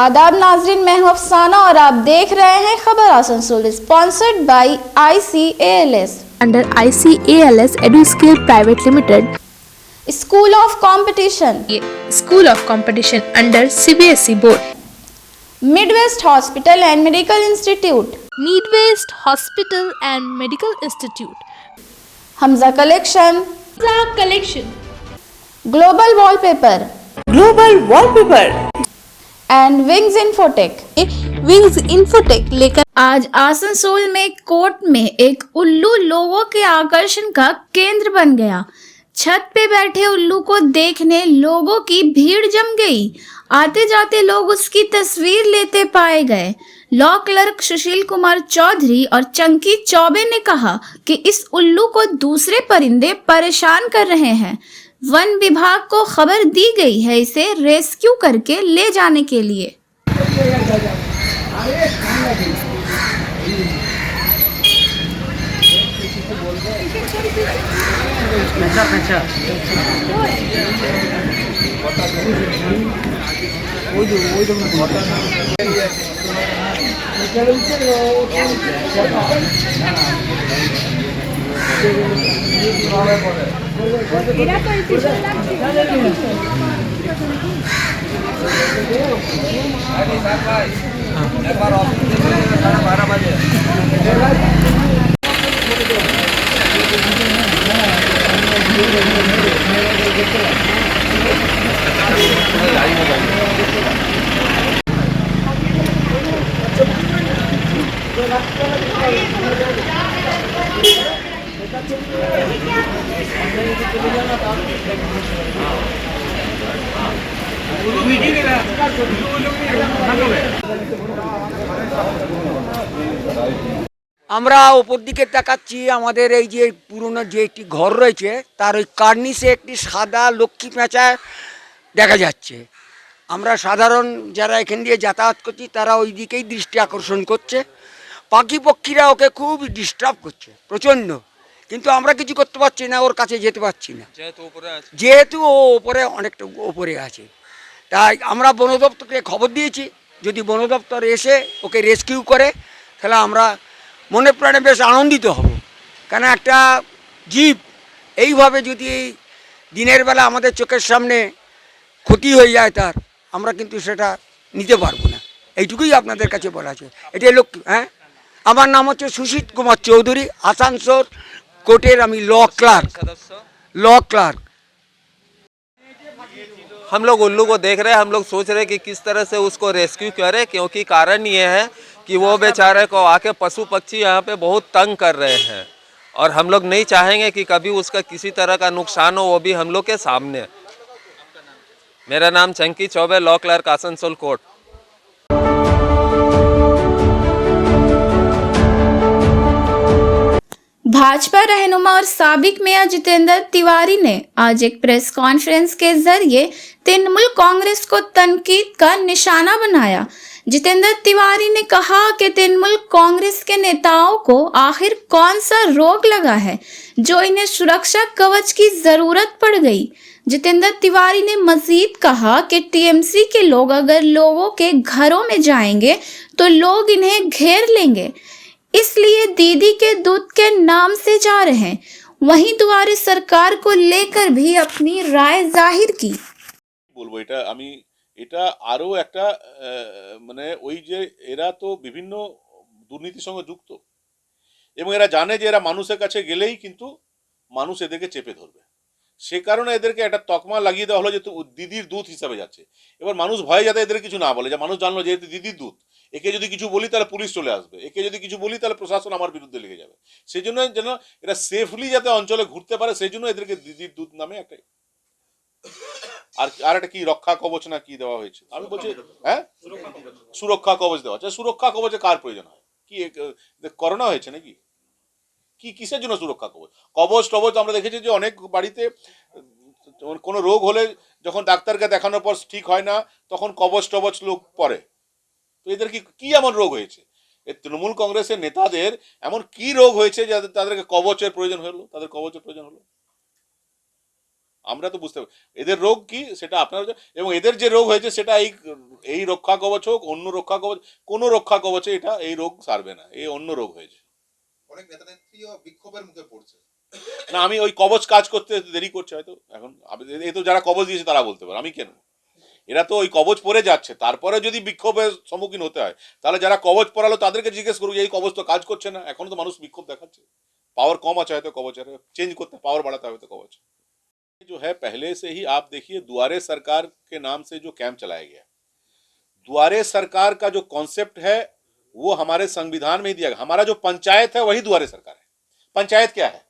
आदाब नाजरीन, मैं हूं अफसाना और आप देख रहे हैं खबर Asansol, sponsored by ICALS under ICALS EduScale Private Limited, school of competition, School of Competition under CBSE Board, Midwest hospital and medical institute, Midwest Hospital and Medical Institute, Hamza collection, global wallpaper and wings infotech. Wings Infotech लेकर आज आसनसोल में court में एक उल्लू लोगों के आकर्षण का केंद्र बन गया। छत पे बैठे उल्लू को देखने लोगों की भीड़ जम गई। आते जाते लोग उसकी तस्वीर लेते पाए गए। लॉ क्लर्क सुशील कुमार चौधरी और चंकी चौबे ने कहा कि इस उल्लू को दूसरे परिंदे परेशान कर रहे हैं। वन विभाग को खबर दी गई है इसे रेस्क्यू करके ले जाने के लिए। আমরা ওপর দিকে তাকাচ্ছি, আমাদের এই যে পুরনো যে একটি ঘর রয়েছে তার ওই কার্নিসে একটি সাদা লক্ষ্মী পেঁচা দেখা যাচ্ছে। আমরা সাধারণ যারা এখান দিয়ে যাতায়াত করছি তারা ওই দিকেই দৃষ্টি আকর্ষণ করছে। পাখি পক্ষীরা ওকে খুব ডিস্টার্ব করছে প্রচণ্ড, কিন্তু আমরা কিছু করতে পারছি না, ওর কাছে যেতে পারছি না যেহেতু ও ওপরে অনেকটা ওপরে আছে। তাই আমরা বন দপ্তরকে খবর দিয়েছি, যদি বন দপ্তর এসে ওকে রেস্কিউ করে তাহলে আমরা মনে প্রাণে বেশ আনন্দিত হব। কেন একটা জীব এইভাবে যদি দিনের বেলা আমাদের চোখের সামনে ক্ষতি হয়ে যায় তার, আমরা কিন্তু সেটা নিতে পারবো না। এইটুকুই আপনাদের কাছে বলা আছে। এটাই লক্ষ্য। হ্যাঁ, আমার নাম হচ্ছে সুশীল কুমার চৌধুরী, আসানসোল কোর্টের আমি ল ক্লার্ক। हम लोग उल्लू को देख रहे हैं, हम लोग सोच रहे हैं कि किस तरह से उसको रेस्क्यू करें, क्योंकि कारण ये है कि वो बेचारे को आके पशु पक्षी यहाँ पे बहुत तंग कर रहे हैं और हम लोग नहीं चाहेंगे कि कभी उसका किसी तरह का नुकसान हो, वो भी हम लोग के सामने। मेरा नाम Chunky Choubey, law clerk, Asansol court. Bhajpa रहनुमा और साबिक मेयर जितेंद्र तिवारी ने आज एक प्रेस कॉन्फ्रेंस के जरिए तृणमूल कांग्रेस को तनकीद का निशाना बनाया। जितेंद्र तिवारी ने कहा कि तृणमूल कांग्रेस के नेताओं को आखिर कौन सा रोग लगा है जो इन्हें सुरक्षा कवच की जरूरत पड़ गई। जितेंद्र तिवारी ने मजीद कहा कि टीएमसी के लोग अगर लोगों के घरों में जाएंगे तो लोग इन्हें घेर लेंगे, इसलिए दीदी के दूध के नाम से जा रहे हैं। वहीं तिवारी सरकार को लेकर भी अपनी राय जाहिर की। বলবো এটা আমি এটা আরো একটা মানে ওই যে এরা তো বিভিন্ন দুর্নীতির সঙ্গে যুক্ত এবং এরা জানে যে এরা মানুষের কাছে গেলেই কিন্তু মানুষ এদেরকে চেপে ধরবে। সে কারণে এদেরকে একটা তকমা লাগিয়ে দেওয়া হলো যে দিদির দুধ হিসাবে যাচ্ছে। এবার মানুষ ভয়ে যাতে এদের কিছু না বলে, যে মানুষ জানলো যে দিদির দুধ, একে যদি কিছু বলি তাহলে পুলিশ চলে আসবে, একে যদি কিছু বলি তাহলে প্রশাসন আমার বিরুদ্ধে লেগে যাবে। সেই জন্য যেন এরা সেফলি যাতে অঞ্চলে ঘুরতে পারে সেই জন্য এদেরকে দিদির দুধ নামে একটা আর একটা কি রক্ষা কবচ না কি দেওয়া হয়েছে। আমি বলছি হ্যাঁ, সুরক্ষা কবচ দেওয়া হচ্ছে। সুরক্ষা কবচে কার প্রয়োজন হয়? কি করোনা হয়েছে নাকি? কি কিসের জন্য সুরক্ষা কবচ? কবচ টবচ আমরা দেখেছি যে অনেক বাড়িতে কোনো রোগ হলে যখন ডাক্তারকে দেখানোর পর ঠিক হয় না তখন কবচ টবচ লোক পরে। তো এদের কি এমন রোগ হয়েছে? তৃণমূল কংগ্রেসের নেতাদের এমন কি রোগ হয়েছে যাদের তাদেরকে কবচের প্রয়োজন হলো, তাদের কবচের প্রয়োজন হলো? আমরা তো বুঝতে পারি এদের রোগ কি সেটা আপনারা এবং এদের যে রোগ হয়েছে সেটা এই রক্ষা কবচ হোক অন্য রক্ষা কবচ কোনো রক্ষা কবচে এটা এই রোগ সারবে না, এই অন্য রোগ হয়েছে। অনেক নেতা নেত্রীও বিক্ষোভের মুখে পড়ছে। না আমি ওই কবচ কাজ করতে দেরি করছে হয়তো এখন, এই তো যারা কবচ দিয়েছে তারা বলতে পারে, আমি কেন? এরা তো ওই কবচ পরে যাচ্ছে, তারপরে যদি বিক্ষোভের সম্মুখীন হতে হয় তাহলে যারা কবচ পরালো তাদেরকে জিজ্ঞেস করুক এই কবচ তো কাজ করছে না, এখনো তো মানুষ বিক্ষোভ দেখাচ্ছে। पावर कम अच्छा है तो कवच है, चेंज करते पावर बढ़ाता है तो कवच जो है। पहले से ही आप देखिए दुआरे सरकार के नाम से जो कैंप चलाया गया, दुआरे सरकार का जो कॉन्सेप्ट है वो हमारे संविधान में ही दिया गया। हमारा जो पंचायत है वही दुआरे सरकार है। पंचायत क्या है?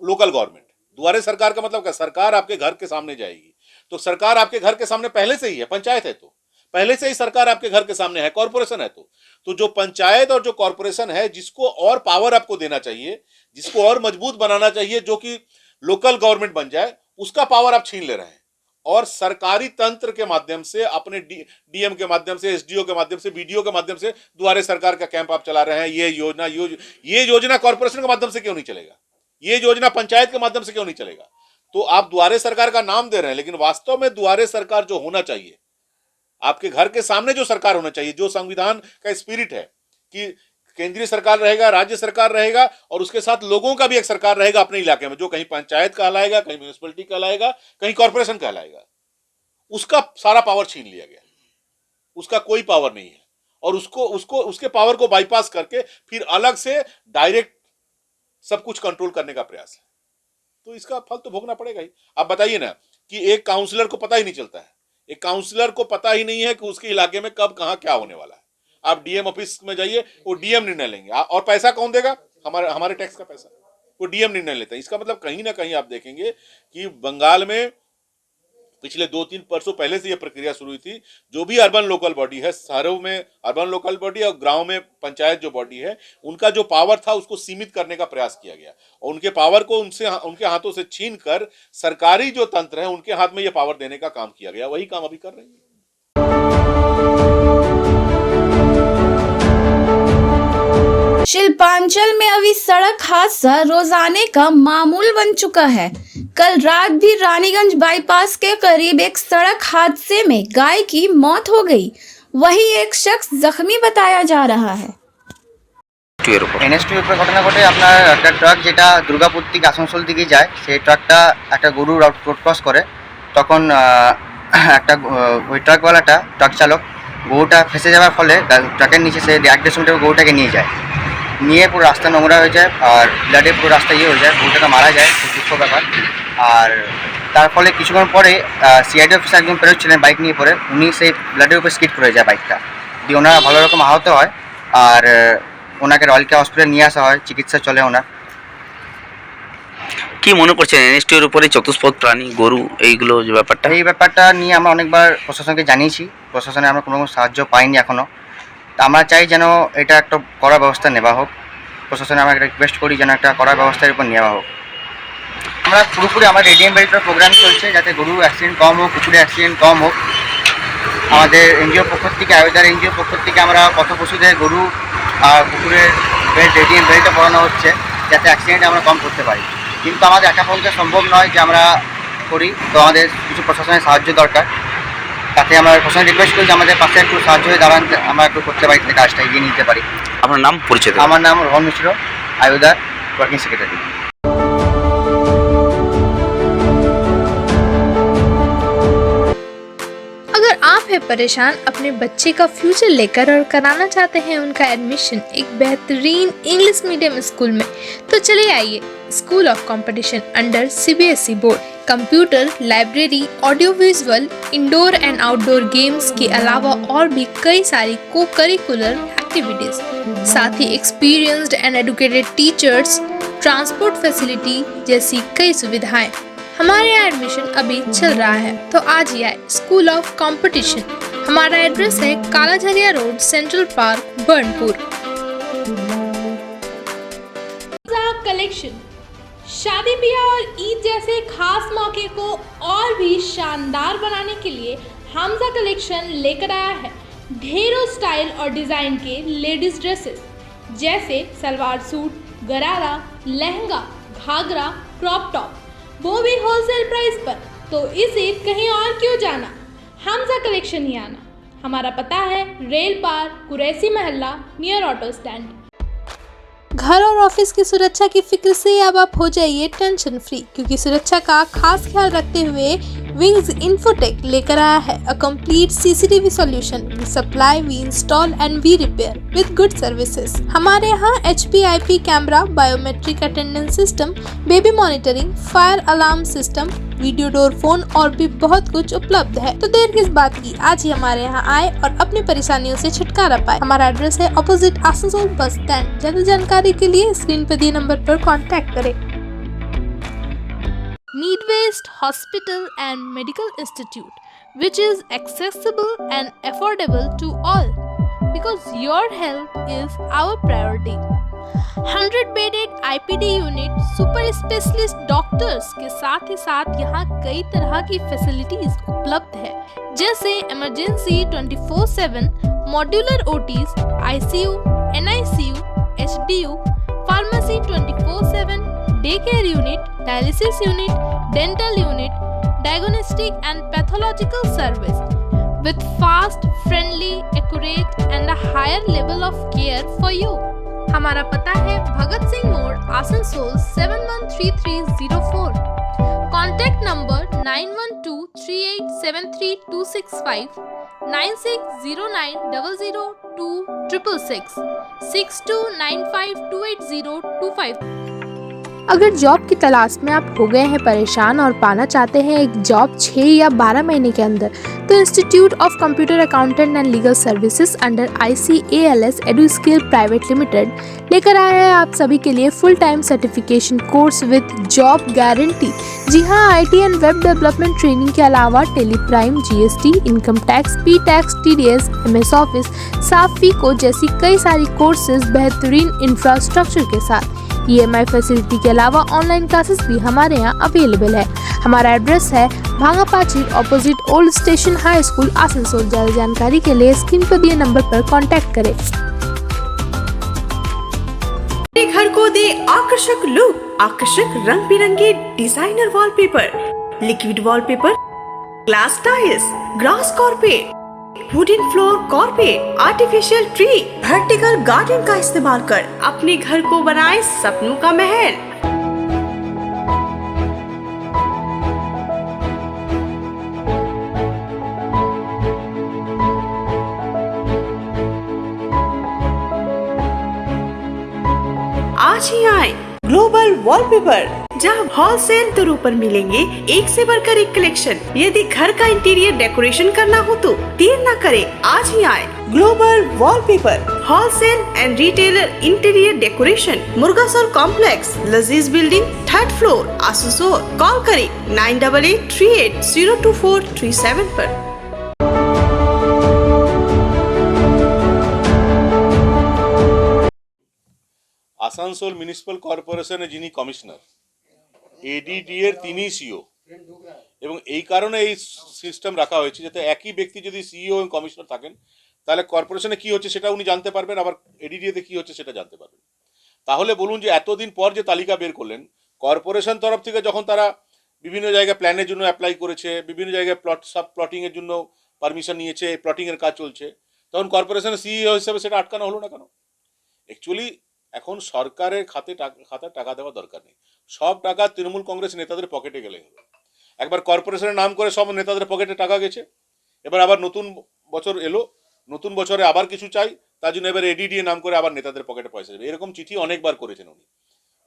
Local government. दुआरे सरकार का मतलब क्या? सरकार आपके घर के सामने जाएगी, तो सरकार आपके घर के सामने पहले से ही है। पंचायत है तो पहले से ही सरकार आपके घर के सामने है। कॉर्पोरेशन है तो जो पंचायत और जो कॉर्पोरेशन है जिसको और पावर आपको देना चाहिए, जिसको और मजबूत बनाना चाहिए, जो कि लोकल गवर्नमेंट बन जाए, उसका पावर आप छीन ले रहे हैं और सरकारी तंत्र के माध्यम से अपने डीएम के माध्यम से, एसडीओ के माध्यम से, बीडीओ के माध्यम से दुआरे सरकार का कैंप आप चला रहे हैं। ये योजना कॉर्पोरेशन के माध्यम से क्यों नहीं चलेगा? ये योजना पंचायत के माध्यम से क्यों नहीं चलेगा? तो आप दुआरे सरकार का नाम दे रहे हैं, लेकिन वास्तव में दुआरे सरकार जो होना चाहिए, आपके घर के सामने जो सरकार होना चाहिए, जो संविधान का स्पिरिट है कि केंद्रीय सरकार रहेगा, राज्य सरकार रहेगा और उसके साथ लोगों का भी एक सरकार रहेगा अपने इलाके में, जो कहीं पंचायत कहलाएगा, कहीं म्यूनिसिपैलिटी कहलाएगा, कहीं कॉर्पोरेशन कहलाएगा, उसका सारा पावर छीन लिया गया। उसका कोई पावर नहीं है और उसके पावर को बाईपास करके फिर अलग से डायरेक्ट सब कुछ कंट्रोल करने का प्रयास है। तो इसका फल तो भोगना पड़ेगा ही। आप बताइए ना कि एक काउंसलर को पता ही नहीं चलता है, एक काउंसलर को पता ही नहीं है कि उसके इलाके में कब कहां क्या होने वाला है। आप डीएम ऑफिस में जाइए, वो डीएम निर्णय लेंगे और पैसा कौन देगा? हमारे टैक्स का पैसा, वो डीएम निर्णय लेता है। इसका मतलब कहीं ना कहीं आप देखेंगे कि बंगाल में पिछले 2-3 वर्षों पहले से यह प्रक्रिया शुरू हुई थी। जो भी अर्बन लोकल बॉडी है, शहरों में अर्बन लोकल बॉडी और गांव में पंचायत जो बॉडी है, उनका जो पावर था उसको सीमित करने का प्रयास किया गया और उनके पावर को उनके हाथों से छीन कर सरकारी जो तंत्र है उनके हाथ में यह पावर देने का काम किया गया। वही काम अभी कर रहे हैं। शिल्पांचल में अभी सड़क हादसा रोजाने का मामूल बन चुका है। कल रात भी रानीगंज बाईपास के करीब एक सड़क हादसे में गाय की मौत हो गई, वही एक शख्स जख्मी बताया जा रहा है। NH2 এর ঘটনা ঘটে আপনার একটা ট্রাক যেটা দুর্গাপুর থেকে আসানসোল দিকে যায়, সেই ট্রাকটা একটা গরু রোড ক্রস করে, তখন ওই ট্রাকওয়ালাটা ট্রাক চালক গরুটা ফেসে যাওয়ার ফলে ট্রাকের নিচে সে 1-1.5 মিটার গরুটাকে নিয়ে যায়, নিয়ে পুরো রাস্তা নোংরা হয়ে যায় আর ব্লাডে পুরো রাস্তা হয়ে যায়, গরুটাকে মারা যায়, খুব দুঃখ ব্যাপার। আর তার ফলে কিছুক্ষণ পরে সিআইডি অফিসার একজন পেরোচ্ছিলেন বাইক নিয়ে পরে, উনি সেই ব্লাডের উপর স্কিড করে যায় বাইকটা দিয়ে, ওনারা ভালো রকম আহত হয় আর ওনাকে রয়্যাল কেয়ার হসপিটালে নিয়ে আসা হয়, চিকিৎসা চলে ওনার। কি মনে করছেন NH2 এর উপরে চতুষ্পদ প্রাণী গরু এইগুলো যে ব্যাপারটা, এই ব্যাপারটা নিয়ে আমরা অনেকবার প্রশাসনকে জানিয়েছি, প্রশাসনে আমরা কোনো সাহায্য পাইনি এখনও। তা আমরা চাই যেন এটা একটা কড়া ব্যবস্থা নেওয়া হোক, প্রশাসনে আমরা রিকোয়েস্ট করি যেন একটা কড়া ব্যবস্থার উপর নেওয়া হোক। আমরা পুরোপুরি আমার রেডিয়াম বেরিটার প্রোগ্রাম চলছে যাতে গরু অ্যাক্সিডেন্ট কম হোক, কুকুরের অ্যাক্সিডেন্ট কম হোক। আমাদের এনজিও পক্ষ থেকে, আয়োজার এনজিও পক্ষ থেকে আমরা পথ পশুদের গরু আর কুকুরের রেডিয়াম বেরিটা পড়ানো হচ্ছে যাতে অ্যাক্সিডেন্ট আমরা কম করতে পারি। কিন্তু আমাদের একা পক্ষে সম্ভব নয় যে আমরা করি, তো আমাদের কিছু প্রশাসনের সাহায্য দরকার। তাতে আমরা প্রশাসন রিকোয়েস্ট করি যে আমাদের পাশে একটু সাহায্য হয়ে দাঁড়ান, আমরা একটু করতে পারি, কাজটা এগিয়ে নিতে পারি। আপনার নাম পরিচয়? আমার নাম রোহন মিশ্র, আয়োদার ওয়ার্কিং সেক্রেটারি। अगर आप हैं परेशान अपने बच्चे का फ्यूचर लेकर और कराना चाहते हैं उनका एडमिशन एक बेहतरीन इंग्लिश मीडियम स्कूल में, तो चले आइए school of competition under CBSE board. Computer, library, audio visual, indoor and outdoor games के अलावा और भी कई सारी को करिकुलर एक्टिविटीज, साथ ही experienced and educated teachers, transport facility जैसी कई सुविधाएं। हमारे यहाँ एडमिशन अभी चल रहा है, तो आज ही आए स्कूल ऑफ कंपटीशन। हमारा एड्रेस है Kalajharia road, Central Park, Burnpur. Collection शादी ब्याह और ईद जैसे खास मौके को और भी शानदार बनाने के लिए हमजा कलेक्शन लेकर आया है ढेरों स्टाइल और डिजाइन के लेडीज ड्रेसेस जैसे सलवार सूट, गरारा, लहंगा, घाघरा, क्रॉप टॉप, वो भी होलसेल प्राइस पर। तो इसे कहीं और क्यों जाना, हमजा कलेक्शन ही आना। हमारा पता है रेल पार, कुरैसी मोहल्ला, नियर ऑटो स्टैंड। घर और ऑफिस की सुरक्षा की फिक्र से अब आप हो जाइए टेंशन फ्री, क्योंकि सुरक्षा का खास ख्याल रखते हुए विंग्स इन्फोटेक लेकर आया है a complete CCTV solution. We supply, we install and we repair with good services. हमारे यहाँ HPIP camera, biometric attendance system, baby monitoring, fire alarm system, video door phone और भी बहुत कुछ उपलब्ध है। तो देर किस बात की, आज ही हमारे यहाँ आए और अपनी परेशानियों से छुटकारा पाए। हमारा एड्रेस है ऑपोजिट आसनसोल बस स्टैंड। ज्यादा जानकारी के लिए स्क्रीन पर दिए नंबर पर कांटेक्ट करें। Need Waste Hospital and Medical Institute, which is accessible and affordable to all, because your health is our priority. 100-bedded IPD unit, super specialist doctors के साथ ही साथ यहाँ कई तरह की फैसिलिटीज उपलब्ध है, जैसे emergency 24/7, modular OTs, ICU, NICU, HDU, pharmacy 24/7, day care unit, dialysis unit, dental unit, diagnostic and pathological service with fast, friendly, accurate and a higher level of care for you. हमारा पता है भगत सिंह मोड़, Asansol 713304। Contact number 9123873265, 9609002666, 6295280255। अगर job की तलाश में आप हो गए हैं परेशान और पाना चाहते हैं एक जॉब 6 या 12 महीने के अंदर, तो institute of computer accountant and legal services under ICALS Eduskill private limited लेकर आया है आप सभी के लिए full time certification course with job guarantee. जी हाँ, IT and web development training के अलावा Tally Prime, GST, income tax, P-tax, TDS, MS office, साफीको जैसी कई सारी कोर्सेज बेहतरीन इंफ्रास्ट्रक्चर के साथ। EMI फैसिलिटी के अलावा ऑनलाइन क्लासेस भी हमारे यहाँ अवेलेबल है। हमारा एड्रेस है Bhangapachi opposite old station high school, Asansol. ज्यादा जानकारी के लिए स्क्रीन पर दिए नंबर पर कांटेक्ट करें। अपने घर को दे आकर्षक लुक, आकर्षक रंग बिरंगे designer wallpaper, liquid wallpaper, glass tiles, grass carpet, wooden floor carpet, artificial tree, vertical garden का इस्तेमाल कर अपने घर को बनाए सपनों का महल। आज ही आए ग्लोबल वॉलपेपर, जहां होलसेल दरों पर मिलेंगे एक से बढ़कर एक कलेक्शन। यदि घर का इंटीरियर डेकोरेशन करना हो तो देर न करें, आज ही आए global wallpaper, wholesale and retailer interior decoration, Murgasol complex, Lazeez building, 3rd floor, Asansol. Call करें 9883802437 पर। আসানসোল মিউনিসিপ্যাল কর্পোরেশনের যিনি কমিশনার, ADD এর তিনি সিও, এবং এই কারণে এই সিস্টেম রাখা হয়েছে যাতে একই ব্যক্তি যদি সিইও এবং কমিশনার থাকেন তাহলে কর্পোরেশনে কি হচ্ছে সেটা উনি জানতে পারবেন, আবার ADD তে কি হচ্ছে সেটা জানতে পারবেন। তাহলে বলুন যে এতদিন পর যে তালিকা বের করলেন, কর্পোরেশন তরফ থেকে যখন তারা বিভিন্ন জায়গায় প্ল্যানের জন্য অ্যাপ্লাই করেছে, বিভিন্ন জায়গায় প্লটিং এর জন্য পারমিশন নিয়েছে, প্লটিং এর কাজ চলছে, তখন কর্পোরেশনের সিইও হিসেবে সেটা আটকানো হলো না কেন? অ্যাকচুয়ালি এখন সরকারের খাতায় টাকা দেওয়া দরকার নেই, সব টাকা তৃণমূল কংগ্রেস নেতাদের পকেটে গেলে হলো। একবার কর্পোরেশনের নাম করে সব নেতাদের পকেটে টাকা গেছে, এবার আবার নতুন বছর এলো, নতুন বছরে আবার কিছু চাই, তার জন্য এবার ADD নাম করে আবার নেতাদের পকেটে পয়সা যাবে। এরকম চিঠি অনেকবার করেছেন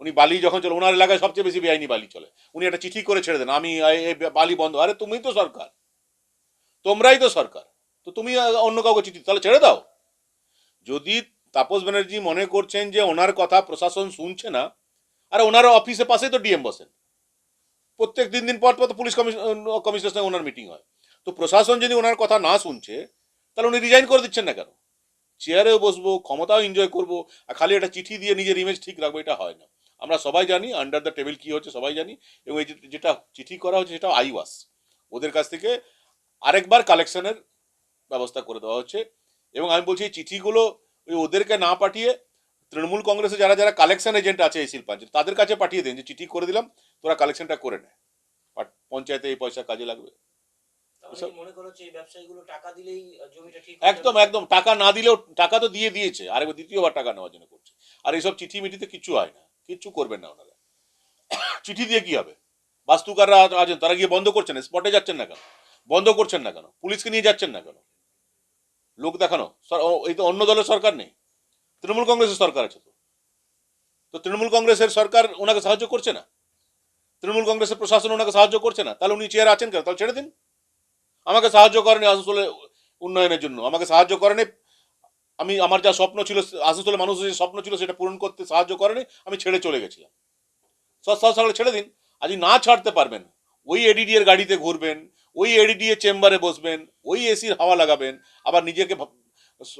উনি বালি যখন চলে, ওনার এলাকায় সবচেয়ে বেশি বেআইনি বালি চলে, উনি একটা চিঠি করে ছেড়ে দেন, আমি এই বালি বন্ধ। আরে তুমি তো সরকার, তোমরাই তো সরকার, তো তুমি অন্য কাউকে চিঠি তাহলে ছেড়ে দাও। যদি তাপস ব্যানার্জি মনে করছেন যে ওনার কথা প্রশাসন শুনছে না, আর ওনার অফিসের পাশেই তো DM বসেন, প্রত্যেক দিন পর পর পুলিশ কমিশনার সঙ্গে ওনার মিটিং হয়, তো প্রশাসন যদি ওনার কথা না শুনছে তাহলে উনি রিজাইন করে দিচ্ছেন না কেন? চেয়ারেও বসবো, ক্ষমতাও এনজয় করবো, আর খালি একটা চিঠি দিয়ে নিজের ইমেজ ঠিক রাখবো, এটা হয় না। আমরা সবাই জানি আন্ডার দ্য টেবিল কি হচ্ছে, সবাই জানি, এবং এই যেটা চিঠি করা হচ্ছে সেটা আইওয়াস, ওদের কাছ থেকে আরেকবার কালেকশনের ব্যবস্থা করে দেওয়া হচ্ছে। এবং আমি বলছি এই চিঠিগুলো ওই ওদেরকে না পাঠিয়ে তৃণমূল কংগ্রেসে যারা যারা কালেকশন এজেন্ট আছে এই শিল্পাঞ্চল তাদের কাছে পাঠিয়ে দিন যে চিঠি করে দিলাম, তোরা কালেকশনটা করে নে, পঞ্চায়েতে এই পয়সা কাজে লাগবে। একদম একদম, টাকা না দিলেও, টাকা তো দিয়েছে, আরেকবার দ্বিতীয়বার টাকা নেওয়ার জন্য করছে। আর এইসব চিঠি মিঠিতে কিচ্ছু হয় না, কিচ্ছু করবেন না ওনারা। চিঠি দিয়ে কি হবে? বাস্তুকাররা আছেন, তারা গিয়ে বন্ধ করছেন, স্পটে যাচ্ছেন না কেন? বন্ধ করছেন না কেন? পুলিশকে নিয়ে যাচ্ছেন না কেন? লোক দেখানো। এই তো অন্য দলের সরকার নেই, তৃণমূল কংগ্রেসের সরকার আছে। তো তৃণমূল কংগ্রেসের সরকার ওনাকে সাহায্য করছে না, তৃণমূল কংগ্রেসের প্রশাসন ওনাকে সাহায্য করছে না, তাহলে উনি চেয়ারে আছেন কেন? তাহলে ছেড়ে দিন। আমাকে সাহায্য করেনি আসানসোলের উন্নয়নের জন্য, আমাকে সাহায্য করেনি, আমি আমার যা স্বপ্ন ছিল আসানসোলের মানুষের যে স্বপ্ন ছিল সেটা পূরণ করতে সাহায্য করেনি, আমি ছেড়ে চলে গেছিলাম। সকালে ছেড়ে দিন। আজ না ছাড়তে পারবেন, ওই এডিডি এর গাড়িতে ঘুরবেন, ওই এডিডি এর চেম্বারে বসবেন, ওই এসির হাওয়া লাগাবেন, আবার নিজেকে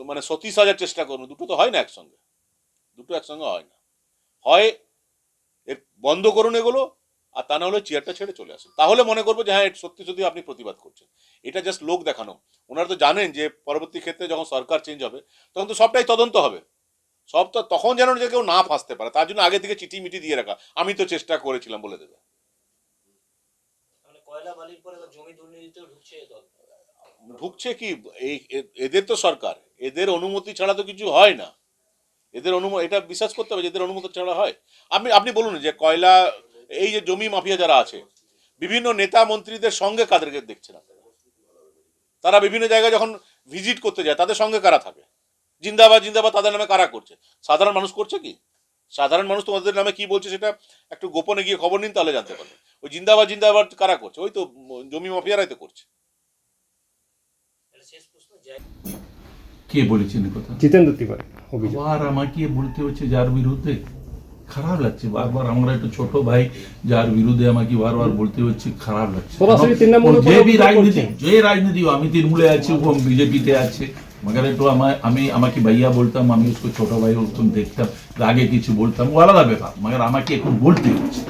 মানে সতী সাজার চেষ্টা করবেন। দুটো তো হয় না একসঙ্গে, দুটো একসঙ্গে হয় না। হয় এর বন্ধ করুন এগুলো, আর তা না হলে চেয়ারটা ছেড়ে চলে আসুন, তাহলে মনে করবো যে হ্যাঁ সত্যি সত্যি আপনি প্রতিবাদ করছেন। এটা জাস্ট লোক দেখানো। ওনারা তো জানেন যে পরবর্তী ক্ষেত্রে যখন সরকার চেঞ্জ হবে তখন তো সবটাই তদন্ত হবে, সব তো তখন যেন যে কেউ না ফাঁসতে পারে, তার জন্য আগে থেকে চিঠি মিটি দিয়ে রাখা, আমি তো চেষ্টা করেছিলাম বলে দেবে। ঢুকছে কি, এই এদের তো সরকার, এদের অনুমতি ছাড়া তো কিছু হয় না। এদের অনুমতি, এটা বিশ্বাস করতে হবে, এদের অনুমতি ছাড়া হয়। আপনি বলুন যে কয়লা, এই যে জমি মাফিয়া যারা আছে, বিভিন্ন নেতা মন্ত্রীদের সঙ্গে কাদেরকে দেখছেন আপনারা? তারা বিভিন্ন জায়গায় যখন ভিজিট করতে যায় তাদের সঙ্গে কারা থাকে? জিন্দাবাদ জিন্দাবাদ তাদের নামে কারা করছে? সাধারণ মানুষ করছে কি? সাধারণ মানুষ তোমাদের নামে কি বলছে সেটা একটু গোপনে গিয়ে খবর নিন, তাহলে জানতে পারবেন। ওই জিন্দাবাদ জিন্দাবাদ কারা করছে? ওই তো জমি মাফিয়ারাই তো করছে। কে বলেছেন কথা? জিতেন্দ্র তিওয়ারি অভিযোগ। আর আমাকে বলতে হচ্ছে যার বিরুদ্ধে, খারাপ লাগছে বারবার। আমরা একটা ছোট ভাই যার বিরুদ্ধে আমাকে বারবার বলতে হচ্ছে, খারাপ লাগছে। সরাসরি তৃণমূল যে রাজনীতি আমি তৃণমূলে আছি, ও বিজেপিতে আছে, मगर একটু আমাকে ভাইয়া বলতাম, আমি उसको ছোট ভাই বলতাম, দেখতাম, আগে কিছু বলতাম, ও আলাদা ব্যাপার। মगर আমাকে এখন বলতে হচ্ছে,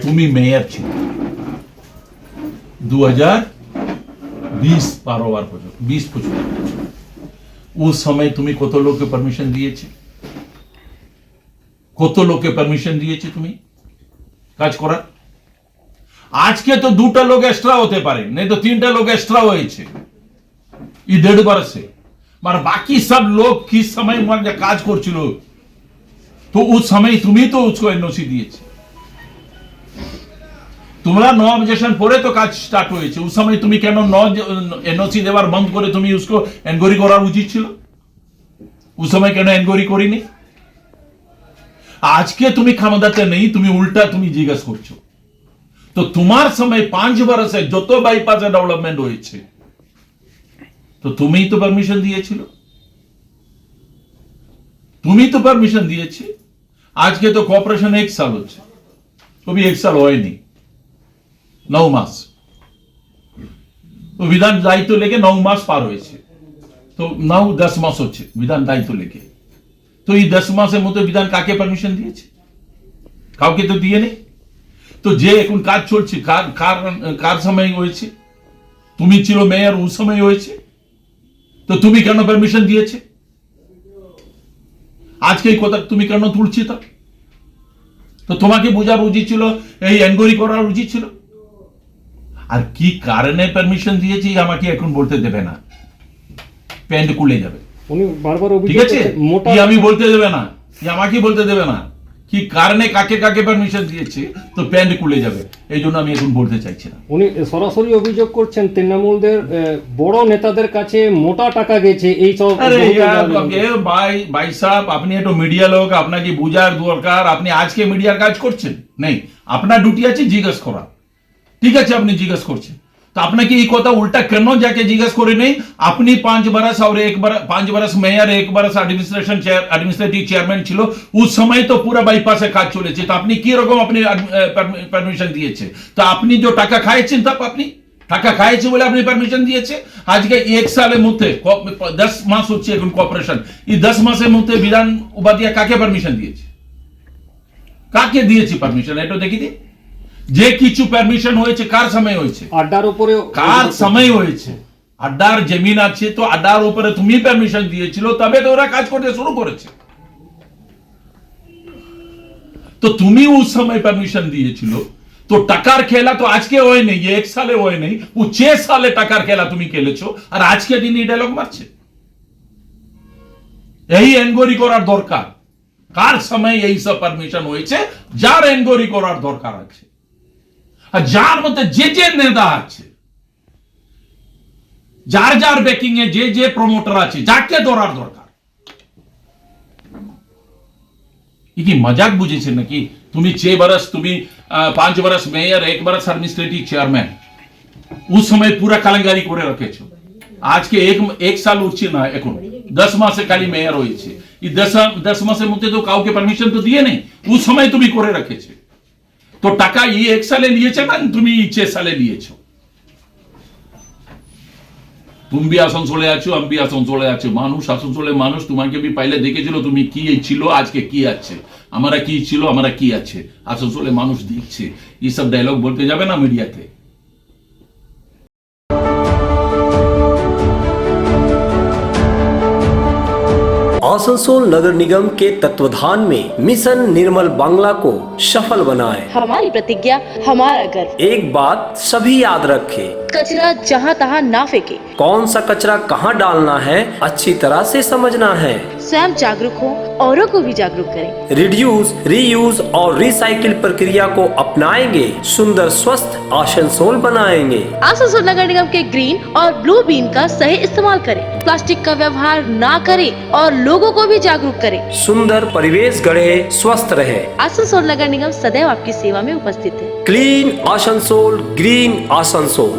তুমি মেয়র ছিল 2020 পার হওয়ার পর্যন্ত, 20-25 उस समय তুমি কত লোককে পারমিশন দিয়েছে? কত লোককে পারমিশন দিয়েছে তুমি কাজ করার? আজকে তো দুটা লোক এক্সট্রা হতে পারে, नहीं तो তিনটা লোক এক্সট্রা হয়েছে এই 1.5 বছরে। মানে বাকি সব লোক কি সময় মানে কাজ করছিল, তো उस समय তুমি তো उसको এনওসি দিয়েছে। তোমরা 9 অবজেকশন পরে তো কাজ স্টার্ট হয়েছে, उस समय তুমি কেন এনওসি দেওয়ার বন্ধ করে তুমি उसको এনকোয়ারি করার উচিত ছিল? उस समय কেন এনকোয়ারি করিনি? আজকে তুমি ক্ষমতাতে নেই, তুমি উল্টা তুমি জিজ্ঞাসা করছো। তো তোমার সময় 5 বছরে যত বাইপাসে ডেভেলপমেন্ট হয়েছে, তো তুমি তো পারমিশন দিয়েছিল, তুমি তো পারমিশন দিয়েছি। আজকে তো কর্পোরেশন 1 সাল হচ্ছে, কবি 1 সাল হয়নি, 9 মাস। তো বিধান দায়িত্ব লেগে 9 মাস পার হয়েছে, তো 9-10 মাস হচ্ছে বিধান দায়িত্ব লেগে। তো এই 10 মাসের মধ্যে বিধান কাকে পারমিশন দিয়েছে? কাউকে তো দিয়ে নেই। তো যে এখন কাজ চলছে কার সময় হয়েছে? তুমি ছিল মেয়র, ওই সময় হয়েছে, তো তুমি কেন পারমিশন দিয়েছে? আজকে এই কথা তুমি কেন তুলছি? তো তোমাকে বোঝার উচিত ছিল, এই এনকোয়ারি করার উচিত ছিল। আর কি কারণে পারমিশন দিয়েছি আমাকে এখন বলতে দেবে না, প্যান্ট খুলে যাবে। উনি বারবার ঠিক অভিযোগ আছে, করছেন, মোটা কি আমি বলতে দেবে না, কি আমাকে বলতে দেবে না কি কারণে কাকে কাকে পারমিশন দিয়েছে, তো প্যান্ট খুলে যাবে। এই জন্য আমি এখন বলতে চাইছি না। উনি সরাসরি অভিযোগ করছেন তৃণমূলদের বড় নেতাদের কাছে মোটা টাকা গেছে এই সব। আরে ভাই সাহেব, আপনি একটু মিডিয়া লোক, আপনাকে বুঝার দরকার। আপনি আজকে মিডিয়ার কাজ করছেন নেই, আপনার ডিউটি আছে জিজ্ঞেস করা। ঠিক আছে, আপনি জিজ্ঞেস করছেন, তো আপনাকে এই কথা উল্টা কেন যাকে জিজ্ঞেস করে নেই? আপনি 5 বছর और 5 বছর মেয়র, 1 বছর এডমিনিস্ট্রেটিভ চেয়ারম্যান ছিল, उस समय তো পুরো বাইপাসে কাজ চলেছে, তো আপনি কি রকম আপনি পারমিশন দিয়েছে? তো আপনি যে টাকা খাইছেন, তা আপনি টাকা খাইছে বলে আপনি পারমিশন দিয়েছে। আজকে 1 সালের মধ্যে 10 মাস হচ্ছে এখন কর্পোরেশন, এই 10 মাসের মধ্যে বিধান উপাধ্যায় কাকে পারমিশন দিয়েছে? কাকে দিয়েছে পারমিশন? এটা দেখি দিন। যে কিছু পারমিশন হয়েছে কার সময় হয়েছে? আড্ডার উপরে কার সময় হয়েছে? আড্ডার জমিন আছে, তো আড্ডার উপরে তুমি পারমিশন দিয়েছিল, তবে তো ওরা কাজ করতে শুরু করেছে। তো তুমিও উস সময় পারমিশন দিয়েছিল, তো টাকার খেলা তো আজকে হয় নাই, এক সালে হয় নাই, ও 6 সালে টাকার খেলা তুমি খেলেছো, আর আজকে দিন এই ডায়লগ মারছে। এই এনকোয়ারি করার দরকার, কার সময় এই সব পারমিশন হয়েছে, যার এনকোয়ারি করার দরকার আছে। আর যার মধ্যে যে যে নেতা আছে, যার যার ব্যাকিং এ যে যে প্রমোটার আছে, যাকে ধরার দরকার। কি মজাক বুঝেছে নাকি? তুমি 6 বরস, তুমি 5 বরস মেয়র, 1 বরস এডমিনিস্ট্রেটিভ চেয়ারম্যান, উস সময় পুরা কালাঙ্গারি করে রেখেছো। আজকে এক সাল উঠছে না, এখন 10 মাসে খালি মেয়র হয়েছে। এই 10 মাসের মধ্যে তো কাউকে পারমিশন তো দিয়ে নেই, উস সময় তুমি করে রেখেছে। তো টাকা এই 1 সালে নিয়েছে না, তুমি 6 সালে নিয়েছো। তুমি भी আসানসোলে আছো, আমি भी আসানসোলে আছো, মানুষ আসানসোলে মানুষ তোমাকে भी पहले দেখেছিল তুমি কি ছিল, আজকে কি আছে, আমরা কি ছিল, আমরা কি আছে, আসানসোলে মানুষ দেখছে। এই সব ডায়লগ বলতে যাবে না মিডিয়াতে। आसनसोल नगर निगम के तत्वाधान में मिशन निर्मल बांग्ला को सफल बनाएं। हमारी प्रतिज्ञा, हमारा गर्व। एक बात सभी याद रखें, कचरा जहाँ तहाँ ना फेंके। कौन सा कचरा कहाँ डालना है अच्छी तरह से समझना है। स्वयं जागरूक हो, औरों को भी जागरूक करें। रिड्यूस, रीयूज और रिसाइकिल प्रक्रिया को अपनाएंगे, सुंदर स्वस्थ आसनसोल बनाएंगे। आसनसोल नगर निगम के ग्रीन और ब्लू बीन का सही इस्तेमाल करें, प्लास्टिक का व्यवहार ना करें और लोगों को भी जागरूक करें। सुंदर परिवेश गढ़े, स्वस्थ रहे। आसनसोल नगर निगम सदैव आपकी सेवा में उपस्थित है। Clean Asansol, green Asansol.